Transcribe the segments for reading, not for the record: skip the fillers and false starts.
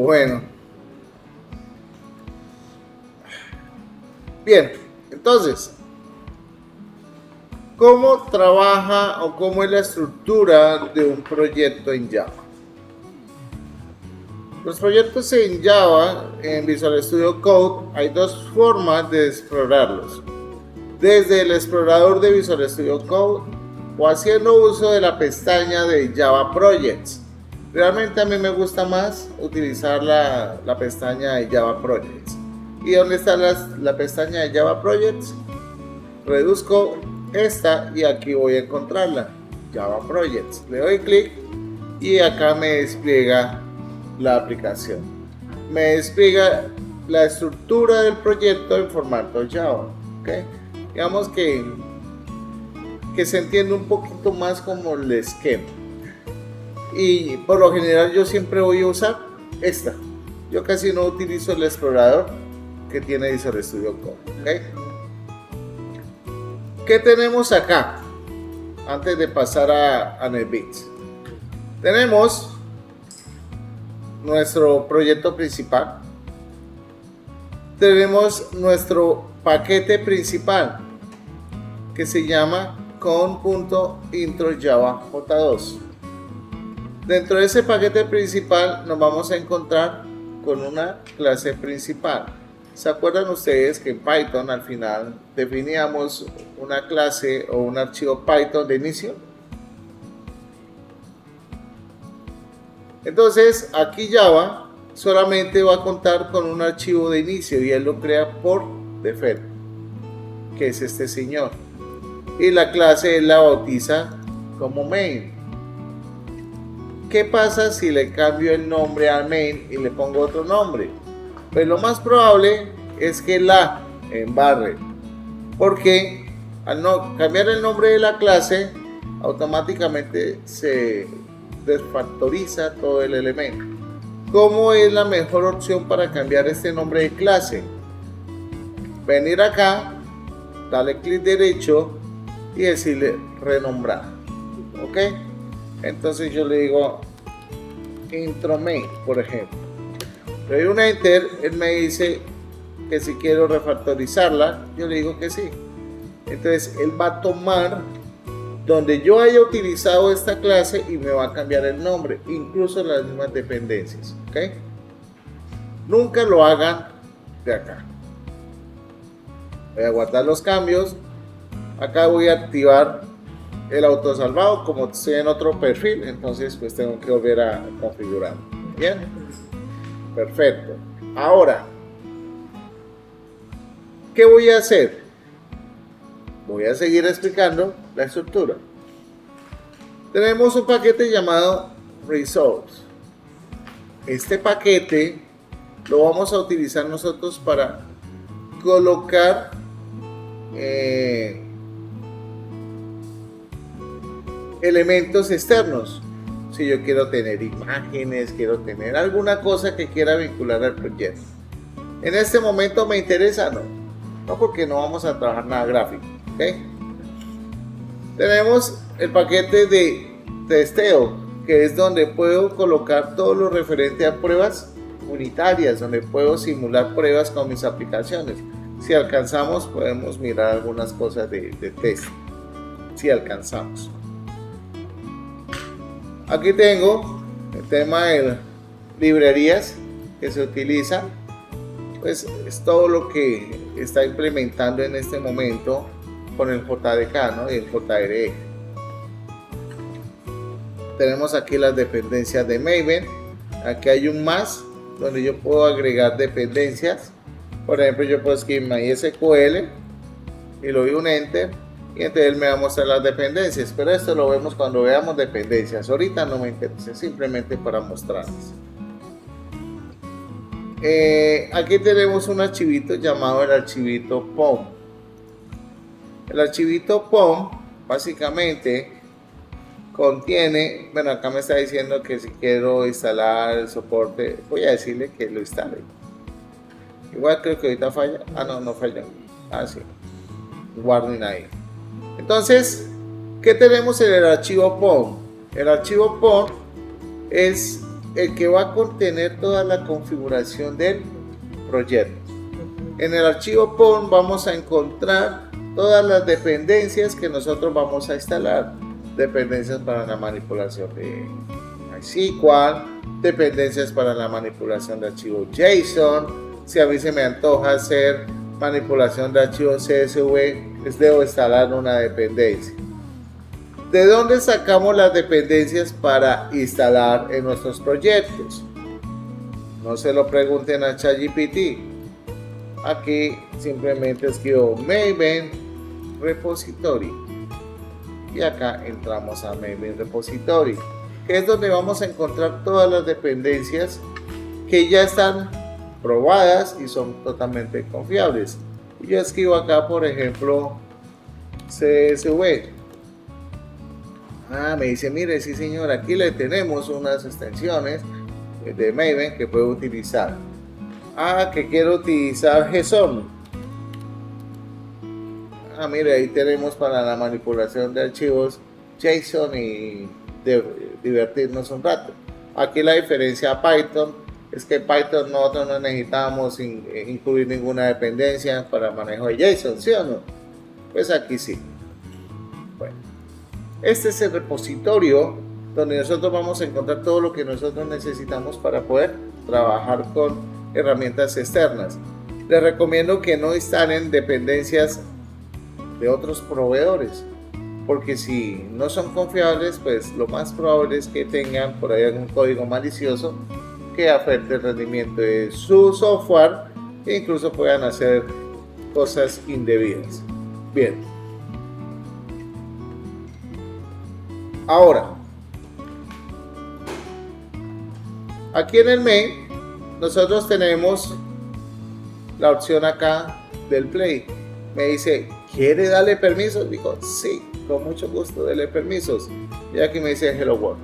Bueno, bien, entonces, ¿cómo trabaja o cómo es la estructura de un proyecto en Java? Los proyectos en Java, en Visual Studio Code, hay dos formas de explorarlos. Desde el explorador de Visual Studio Code o haciendo uso de la pestaña de Java Projects. Realmente a mí me gusta más utilizar la pestaña de Java Projects. ¿Y dónde está la pestaña de Java Projects? Reduzco esta y aquí voy a encontrarla, Java Projects. Le doy clic y acá me despliega la aplicación. Me despliega la estructura del proyecto en formato Java. ¿Okay? Digamos que se entiende un poquito más como el esquema. Y por lo general yo siempre voy a usar esta. Yo casi no utilizo el explorador que tiene Visual Studio Code. ¿Okay? ¿Qué tenemos acá? Antes de pasar a NetBeans. Tenemos nuestro proyecto principal. Tenemos nuestro paquete principal que se llama con.intro.java.j2. Dentro de ese paquete principal nos vamos a encontrar con una clase principal. ¿Se acuerdan ustedes que en Python al final definíamos una clase o un archivo Python de inicio? Entonces aquí Java solamente va a contar con un archivo de inicio y él lo crea por defecto, que es este señor. Y la clase él la bautiza como main. ¿Qué pasa si le cambio el nombre al main y le pongo otro nombre? Pues lo más probable es que la embarre, porque al no cambiar el nombre de la clase automáticamente se desfactoriza todo el elemento. ¿Cómo es la mejor opción para cambiar este nombre de clase? Venir acá, darle clic derecho y decirle renombrar. ¿Ok? Entonces yo le digo intro main, por ejemplo. Le doy un enter, él me dice que si quiero refactorizarla, yo le digo que sí. Entonces él va a tomar donde yo haya utilizado esta clase y me va a cambiar el nombre, incluso las mismas dependencias. ¿Ok? Nunca lo hagan de acá. Voy a guardar los cambios. Acá voy a activar el autosalvado. Como estoy en otro perfil, entonces pues tengo que volver a configurar. Bien, perfecto. Ahora, ¿qué voy a hacer? Voy a seguir explicando la estructura. Tenemos un paquete llamado resource. Este paquete lo vamos a utilizar nosotros para colocar elementos externos. Si yo quiero tener imágenes, quiero tener alguna cosa que quiera vincular al proyecto. En este momento me interesa, no porque no vamos a trabajar nada gráfico. ¿Okay? Tenemos el paquete de testeo, que es donde puedo colocar todo lo referente a pruebas unitarias, donde puedo simular pruebas con mis aplicaciones. Si alcanzamos, podemos mirar algunas cosas de test, si alcanzamos. Aquí tengo el tema de librerías que se utilizan, pues es todo lo que está implementando en este momento con el JDK, ¿no? Y el JRE. Tenemos aquí las dependencias de Maven. Aquí hay un más donde yo puedo agregar dependencias. Por ejemplo, yo puedo escribir MySQL y le doy un enter y entonces él me va a mostrar las dependencias, pero esto lo vemos cuando veamos dependencias. Ahorita no me interesa, simplemente para mostrarles. Aquí tenemos un archivito llamado el archivito POM. El archivito POM básicamente contiene, bueno, acá me está diciendo que si quiero instalar el soporte, voy a decirle que lo instale. Igual creo que ahorita falla. No falla. Sí. Warning ahí. Entonces, ¿qué tenemos en el archivo POM? El archivo POM es el que va a contener toda la configuración del proyecto. En el archivo PON vamos a encontrar todas las dependencias que nosotros vamos a instalar. Dependencias para la manipulación de MySQL, dependencias para la manipulación de archivos JSON. Si a mí se me antoja hacer manipulación de archivos CSV, les debo instalar una dependencia. ¿De dónde sacamos las dependencias para instalar en nuestros proyectos? No se lo pregunten a ChatGPT. Aquí simplemente escribo Maven Repository y acá entramos a Maven Repository, que es donde vamos a encontrar todas las dependencias que ya están probadas y son totalmente confiables. Y yo escribo acá, por ejemplo, CSV. Me dice, mire, sí señor, aquí le tenemos unas extensiones de Maven que puede utilizar. Que quiero utilizar JSON. Mire, ahí tenemos para la manipulación de archivos JSON y divertirnos un rato. Aquí la diferencia a Python es que Python nosotros no necesitamos incluir ninguna dependencia para manejo de JSON, ¿sí o no? Pues aquí sí. Bueno, este es el repositorio donde nosotros vamos a encontrar todo lo que nosotros necesitamos para poder trabajar con herramientas externas. Les recomiendo que no instalen dependencias de otros proveedores, porque si no son confiables, pues lo más probable es que tengan por ahí algún código malicioso que afecte el rendimiento de su software e incluso puedan hacer cosas indebidas. Bien. Ahora, aquí en el main nosotros tenemos la opción acá del play. Me dice, ¿quiere darle permisos? Digo, sí, con mucho gusto, dale permisos. Y aquí me dice Hello World.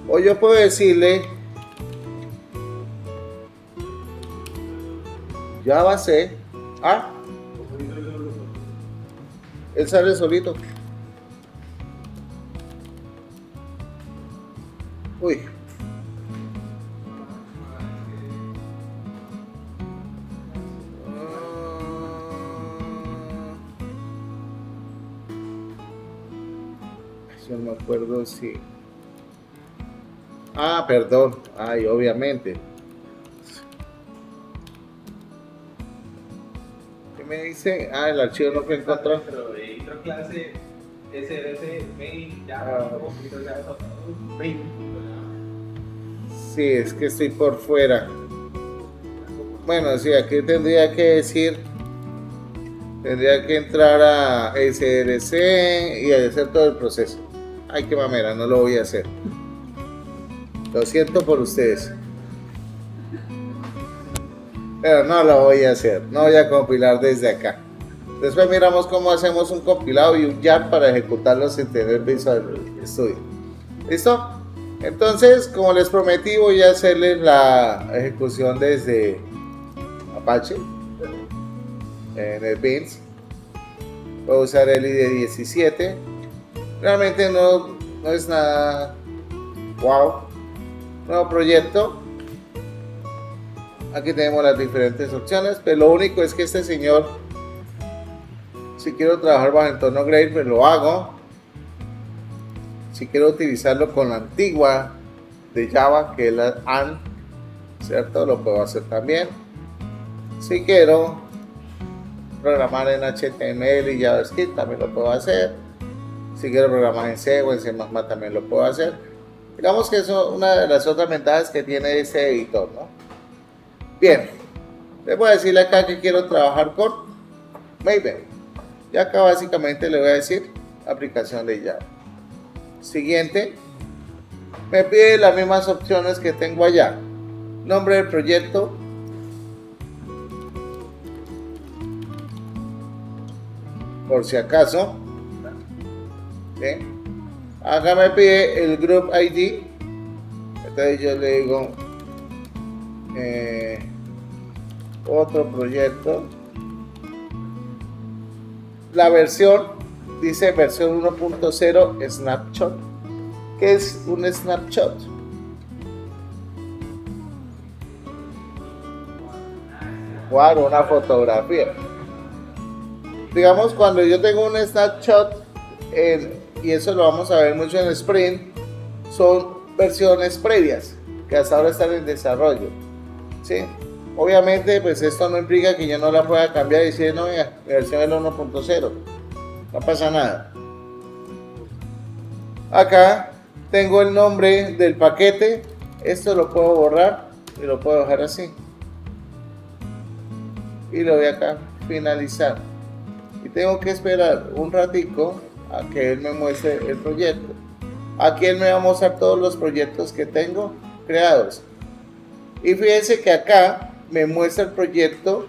O yo puedo decirle Java C. Él sale solito. Uy. Yo no me acuerdo si... perdón. Obviamente. ¿Qué me dice? El archivo no fue encontrado. Pero de otra clase, SRC, main, ya, main. Sí, es que estoy por fuera. Bueno, sí, aquí tendría que decir... Tendría que entrar a SRC y hacer todo el proceso. Ay, qué mamera, no lo voy a hacer. Lo siento por ustedes. Pero no lo voy a hacer. No voy a compilar desde acá. Después miramos cómo hacemos un compilado y un YARN para ejecutarlos sin tener Visual Studio. ¿Listo? Entonces, como les prometí, voy a hacerles la ejecución desde Apache. En el Beans. Voy a usar el IDE 17. Realmente no es nada wow. Nuevo proyecto. Aquí tenemos las diferentes opciones, pero lo único es que este señor, si quiero trabajar bajo entorno Grail, pues lo hago. Si quiero utilizarlo con la antigua de Java, que es la AND, ¿cierto? Lo puedo hacer también. Si quiero programar en HTML y JavaScript, también lo puedo hacer. Si quiero programar en C o en C++, también lo puedo hacer. Digamos que eso es una de las otras ventajas que tiene este editor, ¿no? Bien, les voy a decirle acá que quiero trabajar con Maven. Y acá básicamente le voy a decir aplicación de Java. Siguiente, me pide las mismas opciones que tengo allá. Nombre del proyecto. Por si acaso. ¿Sí? Acá me pide el Group ID. Entonces yo le digo otro proyecto. La versión dice versión 1.0 Snapshot. ¿Qué es un snapshot? Claro, una fotografía. Digamos, cuando yo tengo un snapshot, y eso lo vamos a ver mucho en Sprint, son versiones previas que hasta ahora están en desarrollo, ¿sí? Obviamente, pues esto no implica que yo no la pueda cambiar y decir, no, mira, mi versión es la 1.0, no pasa nada. Acá tengo el nombre del paquete, esto lo puedo borrar y lo puedo dejar así. Y lo voy acá, finalizar. Y tengo que esperar un ratico a que él me muestre el proyecto. Aquí él me va a mostrar todos los proyectos que tengo creados. Y fíjense que acá me muestra el proyecto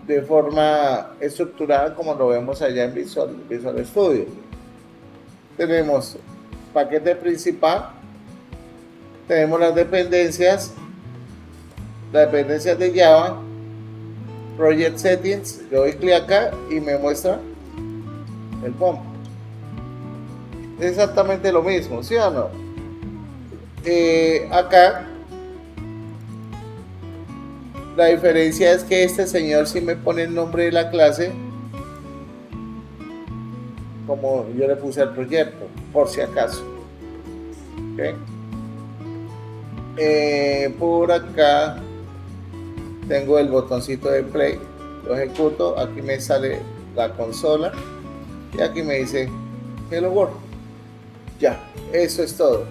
de forma estructurada como lo vemos allá en Visual Studio. Tenemos paquete principal, tenemos las dependencias de Java, Project Settings, le doy clic acá y me muestra el POM. Es exactamente lo mismo, ¿sí o no? Acá la diferencia es que este señor sí me pone el nombre de la clase como yo le puse al proyecto, por si acaso. ¿Okay? Por acá tengo el botoncito de play, lo ejecuto, aquí me sale la consola y aquí me dice Hello World. Ya, eso es todo.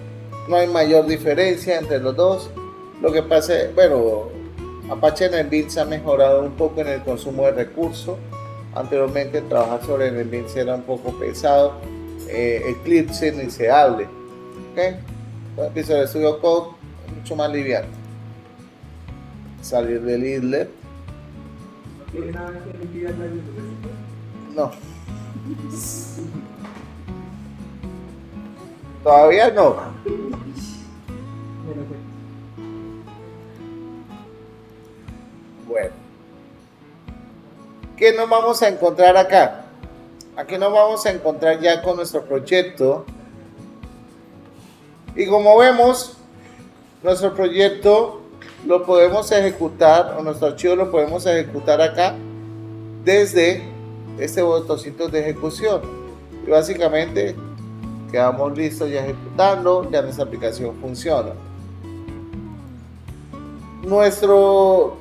No hay mayor diferencia entre los dos. Lo que pasa es, bueno, Apache NetBeans ha mejorado un poco en el consumo de recursos. Anteriormente trabajar sobre NetBeans era un poco pesado. Eclipse ni se hable. ¿Okay? Entonces Visual Studio Code mucho más liviano. Salir del idle. ¿No tiene nada que impida la biblioteca? No. Todavía no. Bueno. ¿Qué nos vamos a encontrar acá? Aquí nos vamos a encontrar ya con nuestro proyecto. Y como vemos, nuestro proyecto lo podemos ejecutar, o nuestro archivo lo podemos ejecutar acá desde este botoncito de ejecución. Y básicamente quedamos listos ya ejecutando, ya nuestra aplicación funciona. Nuestro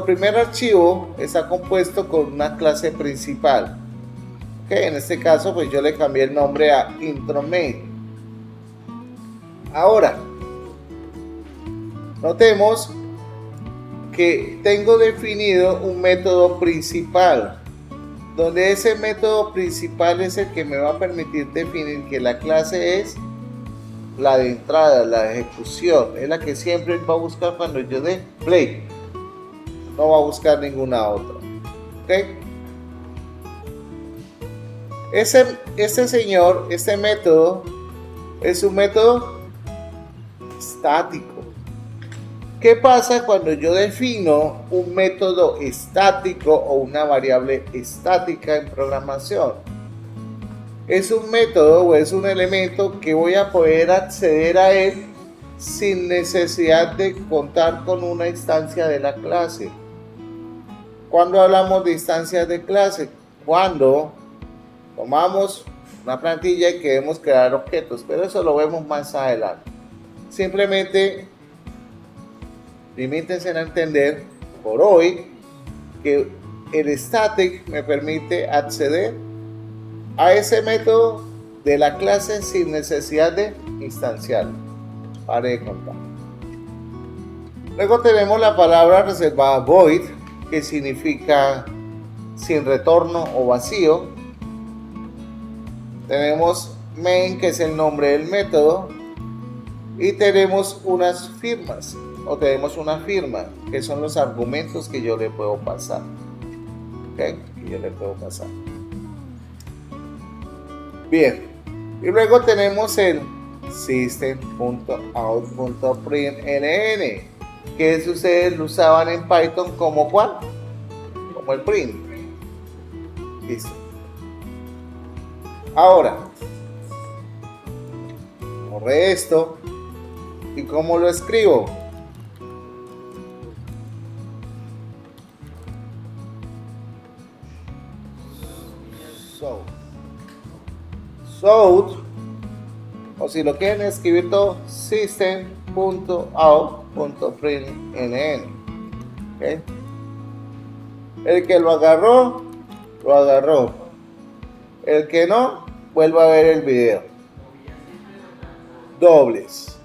primer archivo está compuesto con una clase principal. Okay, en este caso, pues yo le cambié el nombre a intro main. Ahora, notemos que tengo definido un método principal, donde ese método principal es el que me va a permitir definir que la clase es la de entrada, la de ejecución, es la que siempre va a buscar cuando yo dé play, no va a buscar ninguna otra. ¿Okay? Este método es un método estático. ¿Qué pasa cuando yo defino un método estático o una variable estática en programación? Es un método o es un elemento que voy a poder acceder a él sin necesidad de contar con una instancia de la clase. ¿Cuándo hablamos de instancias de clase? Cuando tomamos una plantilla y queremos crear objetos, pero eso lo vemos más adelante. Simplemente limítense a entender por hoy que el static me permite acceder a ese método de la clase sin necesidad de instanciarlo. Pare de contar. Luego tenemos la palabra reservada void, que significa sin retorno o vacío. Tenemos main, que es el nombre del método, y tenemos unas firmas, o tenemos una firma, que son los argumentos que yo le puedo pasar. ¿Okay? Que yo le puedo pasar. Bien, y luego tenemos el system.out.println, que es, ustedes lo usaban en Python como ¿cuál? Como el print. Listo. Ahora, borré esto. ¿Y cómo lo escribo? South, o si lo quieren escribir todo, system.out.println. ¿Okay? El que lo agarró, lo agarró. El que no, vuelva a ver el video. Dobles.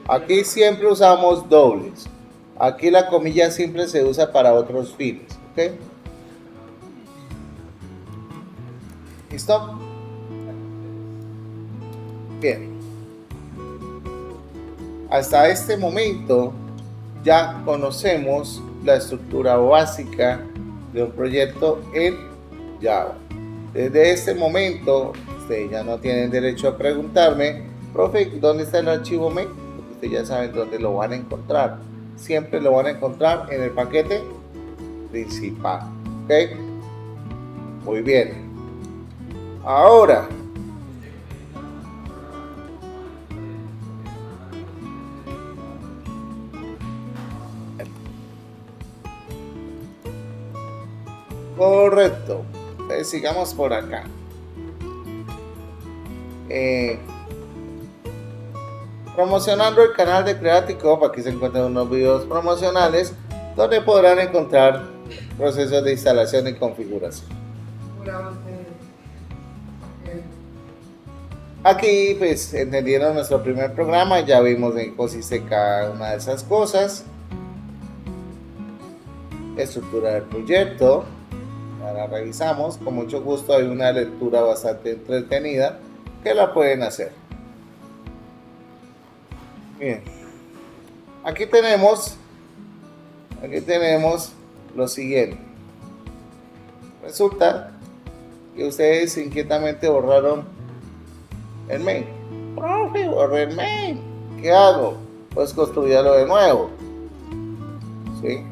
Aquí siempre usamos dobles. Aquí la comilla simple se usa para otros fines. ¿Ok? ¿Listo? Bien. Hasta este momento ya conocemos la estructura básica de un proyecto en Java. Desde este momento, ustedes ya no tienen derecho a preguntarme, profe, ¿dónde está el archivo main? Porque ustedes ya saben dónde lo van a encontrar. Siempre lo van a encontrar en el paquete principal. ¿Ok? Muy bien. Ahora, correcto. Entonces, sigamos por acá. Promocionando el canal de Creative Code. Aquí se encuentran unos videos promocionales donde podrán encontrar procesos de instalación y configuración. Aquí pues entendieron nuestro primer programa, ya vimos en qué consiste cada una de esas cosas. Estructura del proyecto, ya la revisamos, con mucho gusto. Hay una lectura bastante entretenida que la pueden hacer. Bien, aquí tenemos lo siguiente. Resulta que ustedes inquietamente borraron el main. Profe, borré el main. ¿Qué hago? Pues construirlo de nuevo. ¿Sí?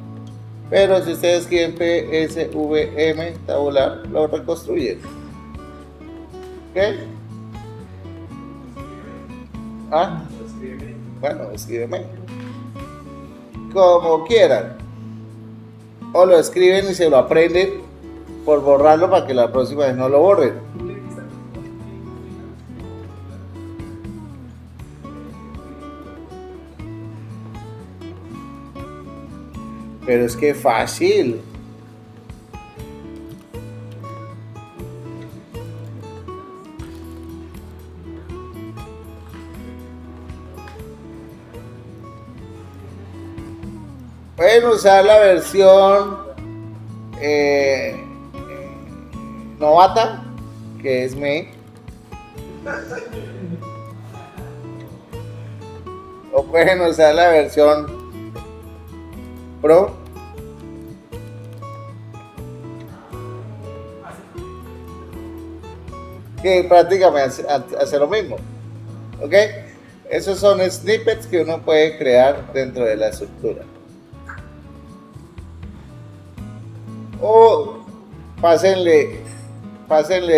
Pero si ustedes escriben PSVM tabular, lo reconstruyen. ¿Ok? ¿Ah? Bueno, escríbeme. Como quieran. O lo escriben y se lo aprenden por borrarlo para que la próxima vez no lo borren. Pero es que fácil. Pueden usar la versión novata, que es main. O pueden usar la versión pro. Que prácticamente hace lo mismo. ¿Ok? Esos son snippets que uno puede crear dentro de la estructura. O pásenle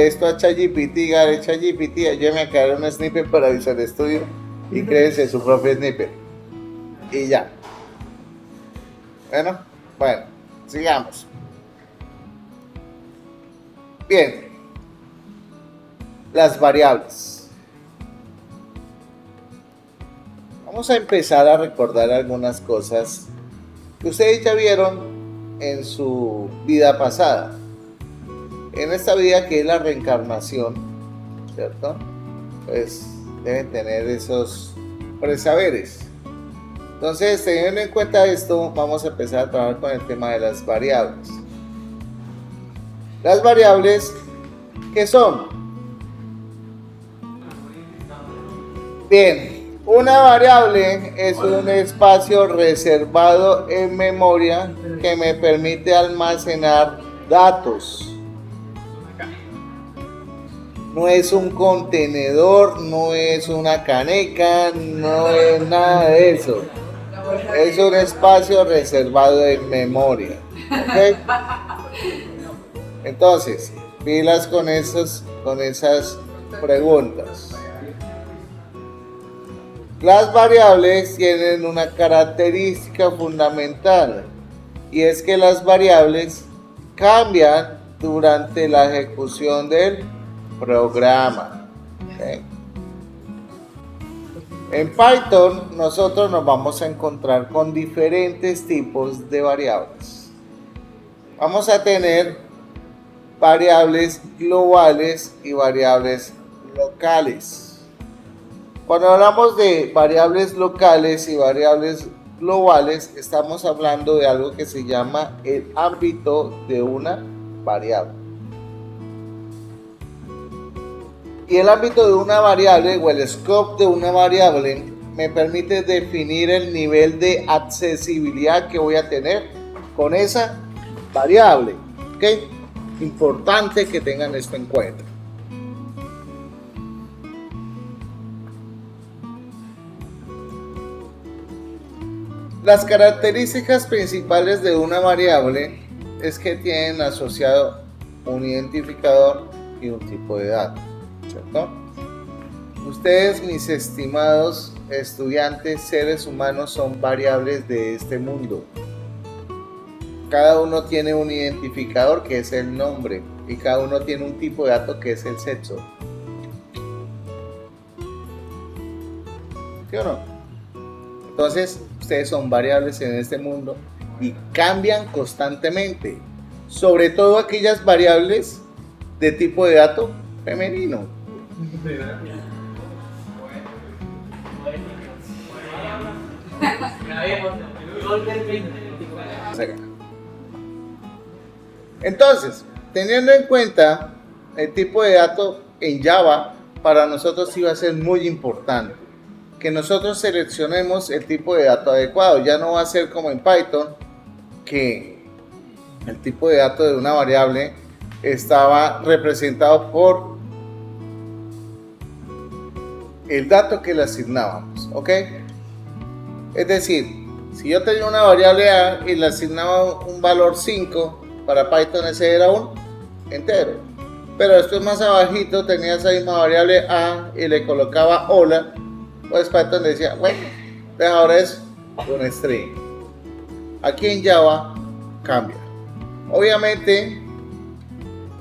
esto a ChatGPT, díganle ChatGPT, ayúdame a crear un snippet para Visual Studio y créense su propio snippet. Y ya. Bueno, sigamos. Bien. Las variables. Vamos a empezar a recordar algunas cosas que ustedes ya vieron en su vida pasada. En esta vida que es la reencarnación, ¿cierto? Pues deben tener esos presaberes. Entonces, teniendo en cuenta esto, vamos a empezar a trabajar con el tema de las variables. Las variables, ¿qué son? Bien, una variable es un espacio reservado en memoria que me permite almacenar datos. No es un contenedor, no es una caneca, no es nada de eso. Es un espacio reservado en memoria. ¿Okay? Entonces, pilas con esas preguntas. Las variables tienen una característica fundamental, y es que las variables cambian durante la ejecución del programa. ¿Okay? En Python nosotros nos vamos a encontrar con diferentes tipos de variables. Vamos a tener variables globales y variables locales. Cuando hablamos de variables locales y variables globales, estamos hablando de algo que se llama el ámbito de una variable. Y el ámbito de una variable o el scope de una variable me permite definir el nivel de accesibilidad que voy a tener con esa variable. ¿Ok? Importante que tengan esto en cuenta. Las características principales de una variable es que tienen asociado un identificador y un tipo de dato, ¿cierto? Ustedes, mis estimados estudiantes, seres humanos, son variables de este mundo. Cada uno tiene un identificador que es el nombre y cada uno tiene un tipo de dato que es el sexo. ¿Sí o no? Entonces, ustedes son variables en este mundo y cambian constantemente, sobre todo aquellas variables de tipo de dato femenino. Entonces, teniendo en cuenta el tipo de dato en Java, para nosotros sí va a ser muy importante que nosotros seleccionemos el tipo de dato adecuado. Ya no va a ser como en Python, que el tipo de dato de una variable estaba representado por el dato que le asignábamos, ¿ok? Es decir, si yo tenía una variable A y le asignaba un valor 5, para Python ese era un entero. Pero después más abajito tenía esa misma variable A y le colocaba hola, pues Python decía, bueno, pues ahora es un string. Aquí en Java cambia. Obviamente,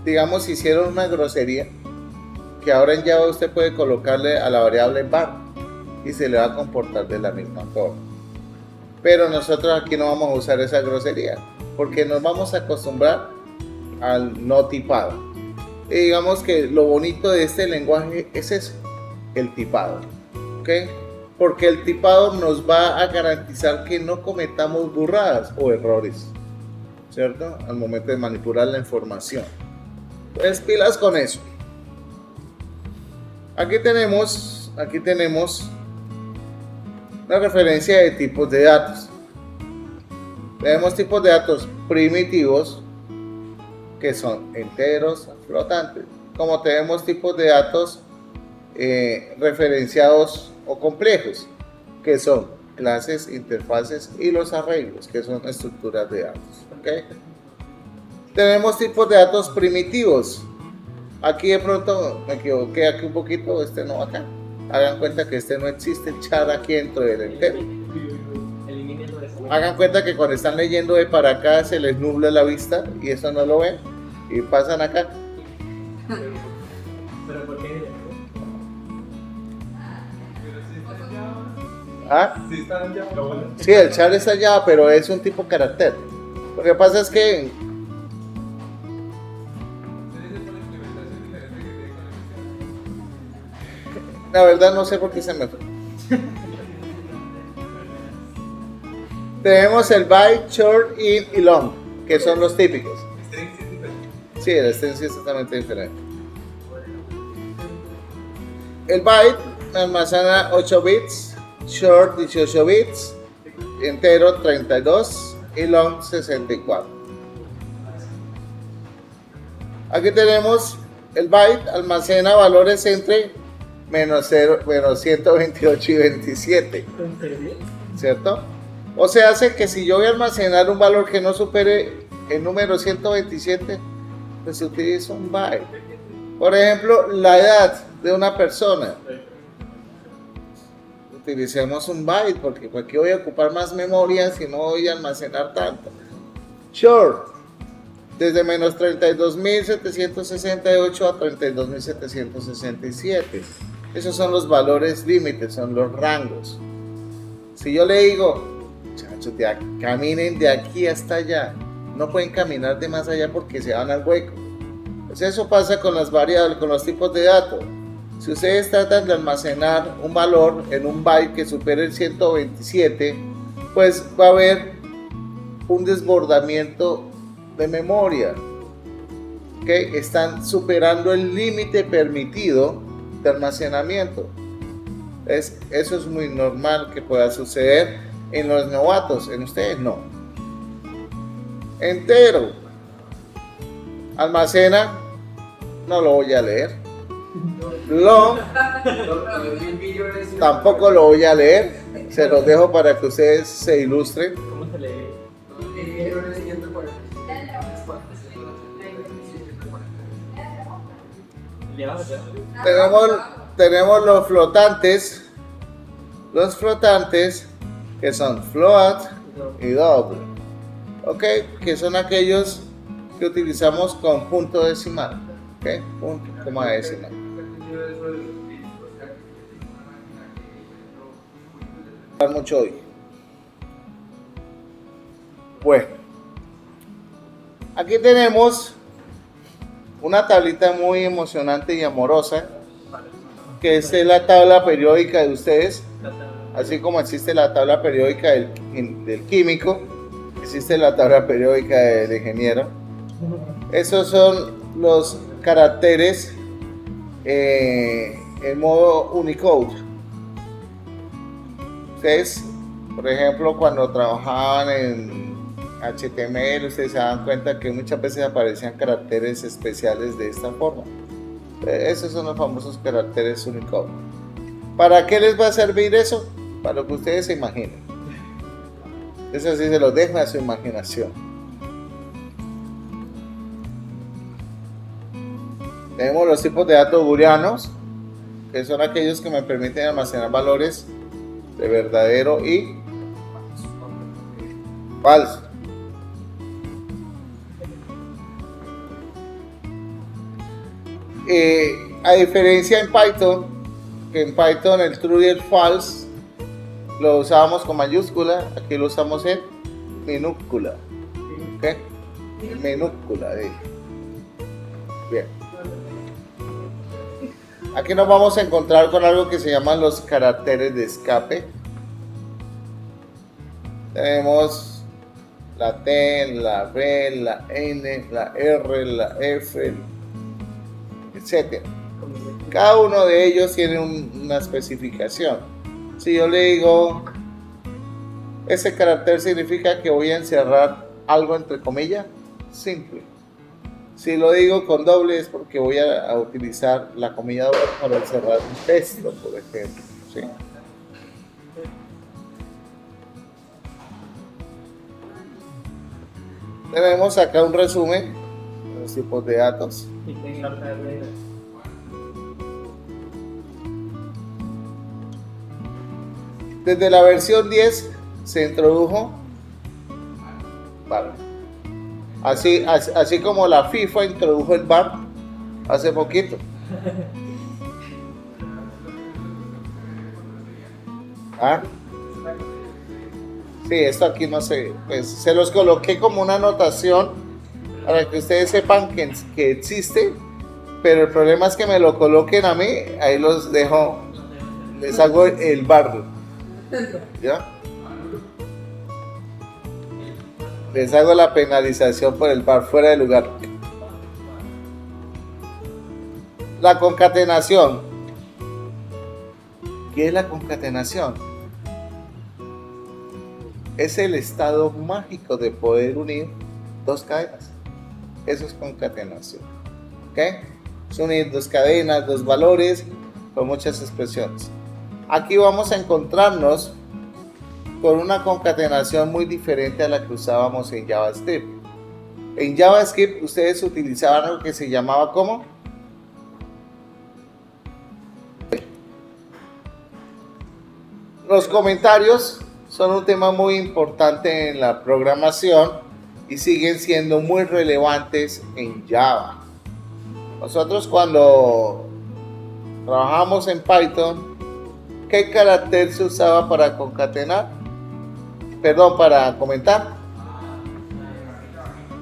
digamos, hicieron una grosería, que ahora en Java usted puede colocarle a la variable var y se le va a comportar de la misma forma. Pero nosotros aquí no vamos a usar esa grosería, porque nos vamos a acostumbrar al no tipado. Y digamos que lo bonito de este lenguaje es eso, el tipado. ¿Ok? Porque el tipado nos va a garantizar que no cometamos burradas o errores, ¿cierto? Al momento de manipular la información. Pues pilas con eso. Aquí tenemos una referencia de tipos de datos. Tenemos tipos de datos primitivos, que son enteros, flotantes, como tenemos tipos de datos referenciados o complejos, que son clases, interfaces y los arreglos, que son estructuras de datos. ¿Okay? Tenemos tipos de datos primitivos. Aquí de pronto me equivoqué aquí un poquito, este no acá. Hagan cuenta que este no existe, el char aquí dentro del entero. Hagan cuenta que cuando están leyendo de para acá se les nubla la vista y eso no lo ven y pasan acá. ¿Pero por qué? ¿Ah? Sí, está en Java. Sí, el char está allá, pero es un tipo carácter. Lo que pasa es que la verdad no sé por qué se me fue. Tenemos el byte, short, int y long, que son los típicos. Sí, el string sí es totalmente diferente. El byte almacena 8 bits, short 18 bits, entero 32 y long 64. Aquí tenemos el byte almacena valores entre menos 128 y 27, ¿cierto? O sea, hace que si yo voy a almacenar un valor que no supere el número 127, pues se utiliza un byte. Por ejemplo, la edad de una persona. Utilicemos un byte, porque aquí voy a ocupar más memoria si no voy a almacenar tanto. Short. desde menos 32.768 a 32.767. Esos son los valores límites, son los rangos. Si yo le digo, muchachos, caminen de aquí hasta allá, no pueden caminar de más allá porque se van al hueco. Pues eso pasa con las variables, con los tipos de datos. Si ustedes tratan de almacenar un valor en un byte que supere el 127, pues va a haber un desbordamiento de memoria. ¿Okay? Están superando el límite permitido de almacenamiento. Eso es muy normal que pueda suceder en los novatos, en ustedes no. Entero. Almacena, no lo voy a leer. Long, tampoco lo voy a leer. Se los dejo para que ustedes se ilustren. ¿Cómo se lee? Tenemos los flotantes que son float y double, ok, que son aquellos que utilizamos con punto decimal, ok, punto, coma decimal. Mucho hoy. Bueno, aquí tenemos una tablita muy emocionante y amorosa, que es la tabla periódica de ustedes, así como existe la tabla periódica del químico, existe la tabla periódica del ingeniero. Esos son los caracteres en modo Unicode. Ustedes, por ejemplo, cuando trabajaban en HTML, ustedes se dan cuenta que muchas veces aparecían caracteres especiales de esta forma. Esos son los famosos caracteres Unicode. ¿Para qué les va a servir eso? Para lo que ustedes se imaginen. Eso sí se los dejo a su imaginación. Tenemos los tipos de datos booleanos, que son aquellos que me permiten almacenar valores de verdadero y falso. A diferencia en Python, que en Python el true y el false lo usábamos con mayúscula, aquí lo usamos en minúscula. ¿Okay? Minúscula. Bien. Aquí nos vamos a encontrar con algo que se llaman los caracteres de escape. Tenemos la T, la B, la N, la R, la F, etc. Cada uno de ellos tiene una especificación. Si yo le digo, ese carácter significa que voy a encerrar algo entre comillas, simple. Si lo digo con doble es porque voy a utilizar la comilla doble para encerrar un texto, por ejemplo. ¿Sí? Tenemos acá un resumen de los tipos de datos. Desde la versión 10 se introdujo VAR. Así como la FIFA introdujo el VAR hace poquito. ¿Ah? Sí, esto aquí no sé, pues se los coloqué como una anotación para que ustedes sepan que existe, pero el problema es que me lo coloquen a mí, ahí los dejo, les hago el VAR. ¿Ya? Les hago la penalización por el VAR fuera de lugar. La concatenación. ¿Qué es la concatenación? Es el estado mágico de poder unir dos cadenas. Eso es concatenación. ¿Ok? Es unir dos cadenas, dos valores con muchas expresiones. Aquí vamos a encontrarnos con una concatenación muy diferente a la que usábamos en JavaScript. En JavaScript ustedes utilizaban algo que se llamaba ¿cómo? Los comentarios son un tema muy importante en la programación y siguen siendo muy relevantes en Java. Nosotros cuando trabajamos en Python, ¿qué carácter se usaba para concatenar? Perdón, para comentar.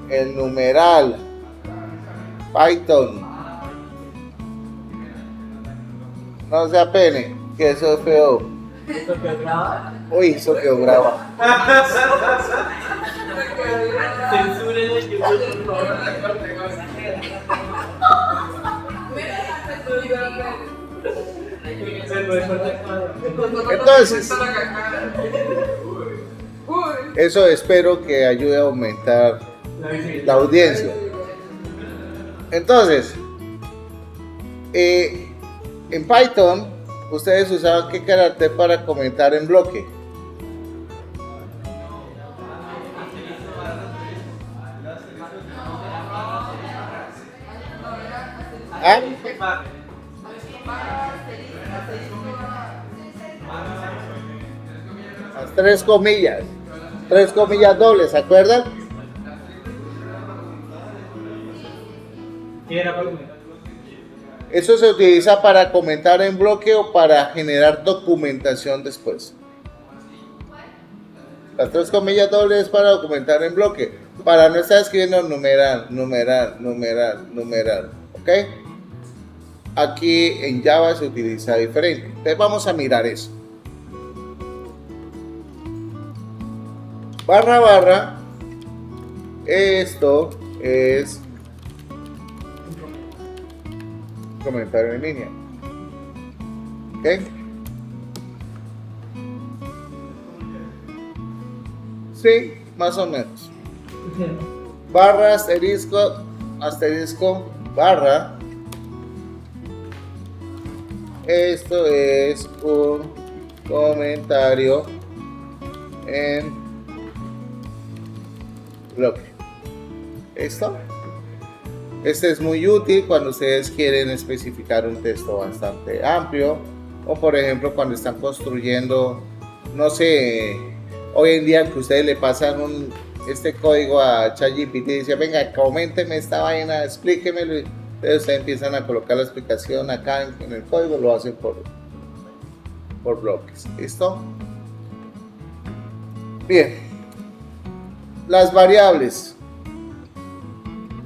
El numeral. Python. No se apene, que eso es feo. Uy, eso quedó bravo. Censuren el YouTube, por favor. Entonces, eso espero que ayude a aumentar la audiencia. Entonces, en Python, ustedes usaban qué carácter para comentar en bloque. ¿Ah? Las tres comillas dobles, ¿se acuerdan? ¿Qué era para comentar? Eso se utiliza para comentar en bloque o para generar documentación después. Las tres comillas dobles para documentar en bloque, para no estar escribiendo numeral, ¿ok? Aquí en Java se utiliza diferente. Entonces vamos a mirar eso. Barra barra, esto es comentario en línea. ¿Ok? Sí, más o menos. Barra, asterisco, barra. Esto es un comentario en bloque. ¿Listo? Este es muy útil cuando ustedes quieren especificar un texto bastante amplio o por ejemplo cuando están construyendo, no sé, hoy en día que ustedes le pasan este código a ChatGPT y dicen, venga, coménteme esta vaina, explíquemelo. Entonces ustedes empiezan a colocar la explicación acá en el código, lo hacen por bloques. ¿Listo? Bien. Las variables.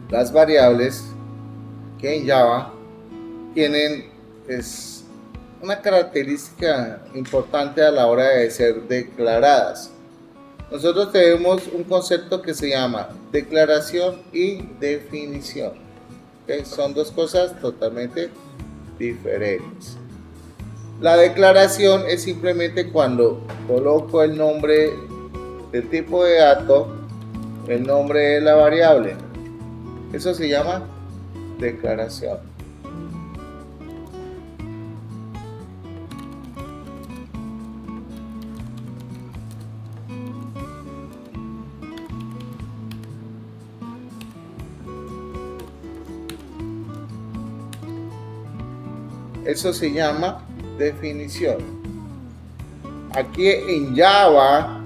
Las variables que en Java tienen una característica importante a la hora de ser declaradas. Nosotros tenemos un concepto que se llama declaración y definición. ¿Okay? Son dos cosas totalmente diferentes. La declaración es simplemente cuando coloco el nombre del tipo de dato, el nombre de la variable. Eso se llama declaración. Eso se llama definición. Aquí en Java,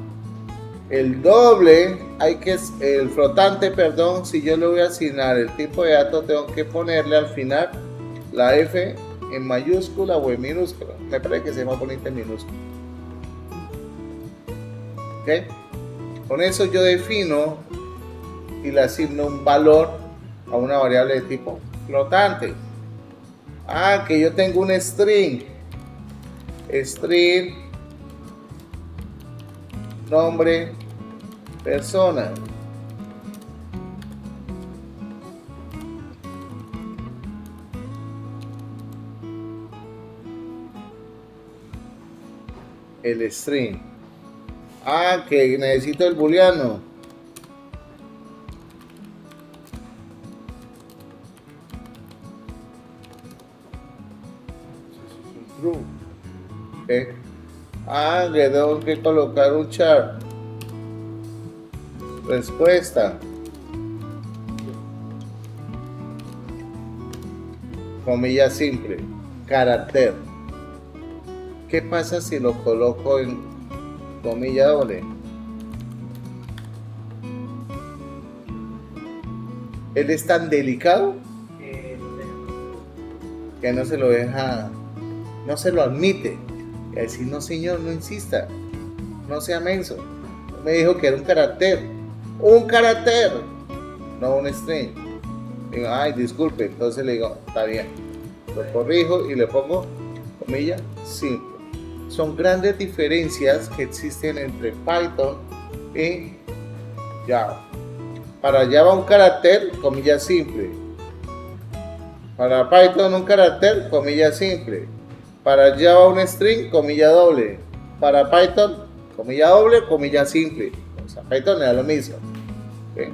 el flotante, perdón, si yo le voy a asignar el tipo de dato, tengo que ponerle al final la F en mayúscula o en minúscula. Me parece que se llama bonita en minúscula. ¿Okay? Con eso yo defino y le asigno un valor a una variable de tipo flotante. Que yo tengo un string. String, nombre, persona. El string. Que necesito el booleano. True. Okay. Le tengo que colocar un char. Respuesta. Comilla simple. Carácter. ¿Qué pasa si lo coloco en comilla doble? Él es tan delicado No sé. que no se lo deja, no se lo admite. Y a decir, no señor, no insista, no sea menso. Me dijo que era un carácter, no un string. Digo, ay, disculpe, entonces le digo, está bien, lo corrijo y le pongo comilla simple. Son grandes diferencias que existen entre Python y Java. Para Java un carácter, comilla simple. Para Python un carácter, comilla simple. Para Java un string, comilla doble. Para Python, comilla doble, comilla simple. O sea, Python era lo mismo. ¿Okay?